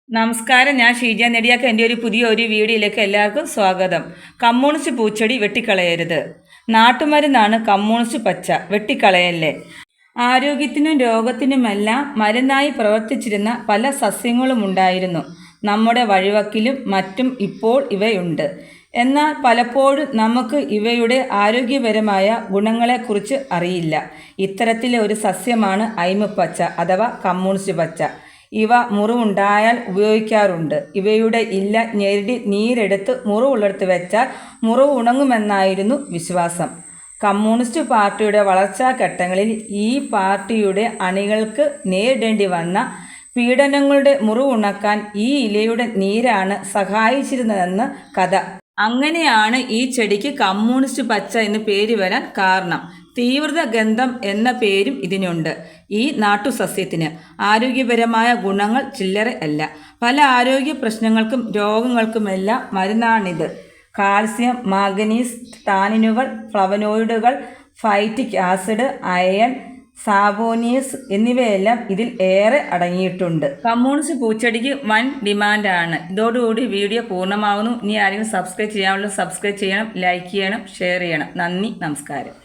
നമസ്കാരം, ഞാൻ ഷീജ നെടിയാക്ക. എൻ്റെ ഒരു പുതിയ വീഡിയോയിലേക്ക് എല്ലാവർക്കും സ്വാഗതം. കമ്മ്യൂണിസ്റ്റ് പൂച്ചെടി വെട്ടിക്കളയരുത്. നാട്ടുമരുന്നാണ് കമ്മ്യൂണിസ്റ്റ് പച്ച, വെട്ടിക്കളയല്ലേ. ആരോഗ്യത്തിനും രോഗത്തിനുമെല്ലാം മരുന്നായി പ്രവർത്തിച്ചിരുന്ന പല സസ്യങ്ങളും ഉണ്ടായിരുന്നു നമ്മുടെ വഴിവക്കിലും മറ്റും. ഇപ്പോൾ ഇവയുണ്ട്. എന്നാൽ പലപ്പോഴും നമുക്ക് ഇവയുടെ ആരോഗ്യപരമായ ഗുണങ്ങളെക്കുറിച്ച് അറിയില്ല. ഇത്തരത്തിലെ ഒരു സസ്യമാണ് ഐമുപ്പച്ച അഥവാ കമ്മ്യൂണിസ്റ്റ് പച്ച. ഇവ മുറിവുണ്ടായാൽ ഉപയോഗിക്കാറുണ്ട്. ഇവയുടെ ഇല ഞെരടി നീരെടുത്ത് മുറിവുള്ളിടത്ത് വെച്ചാൽ മുറിവ് ഉണങ്ങുമെന്നായിരുന്നു വിശ്വാസം. കമ്മ്യൂണിസ്റ്റ് പാർട്ടിയുടെ വളർച്ചാഘട്ടങ്ങളിൽ ഈ പാർട്ടിയുടെ അണികൾക്ക് നേരിടേണ്ടി വന്ന പീഡനങ്ങളുടെ മുറിവുണക്കാൻ ഈ ഇലയുടെ നീരാണ് സഹായിച്ചിരുന്നതെന്ന് കഥ. അങ്ങനെയാണ് ഈ ചെടിക്ക് കമ്മ്യൂണിസ്റ്റ് പച്ച എന്ന് പേര് വരാൻ കാരണം. തീവ്രത ഗന്ധം എന്ന പേരും ഇതിനുണ്ട്. ഈ നാട്ടുസസ്യത്തിന് ആരോഗ്യപരമായ ഗുണങ്ങൾ ചില്ലറ അല്ല. പല ആരോഗ്യ പ്രശ്നങ്ങൾക്കും രോഗങ്ങൾക്കുമെല്ലാം മരുന്നാണിത്. കാൽസ്യം, മാംഗനീസ്, ടാനിനുകൾ, ഫ്ലവനോയിഡുകൾ, ഫൈറ്റിക് ആസിഡ്, അയൺ, സാബോനിയസ് എന്നിവയെല്ലാം ഇതിൽ ഏറെ അടങ്ങിയിട്ടുണ്ട്. കമ്മ്യൂണിസ്റ്റ് പൂച്ചെടിക്ക് വൻ ഡിമാൻഡാണ്. ഇതോടുകൂടി വീഡിയോ പൂർണ്ണമാകുന്നു. ഇനി ആരെങ്കിലും സബ്സ്ക്രൈബ് ചെയ്യാനുള്ള സബ്സ്ക്രൈബ് ചെയ്യണം, ലൈക്ക് ചെയ്യണം, ഷെയർ ചെയ്യണം. നന്ദി, നമസ്കാരം.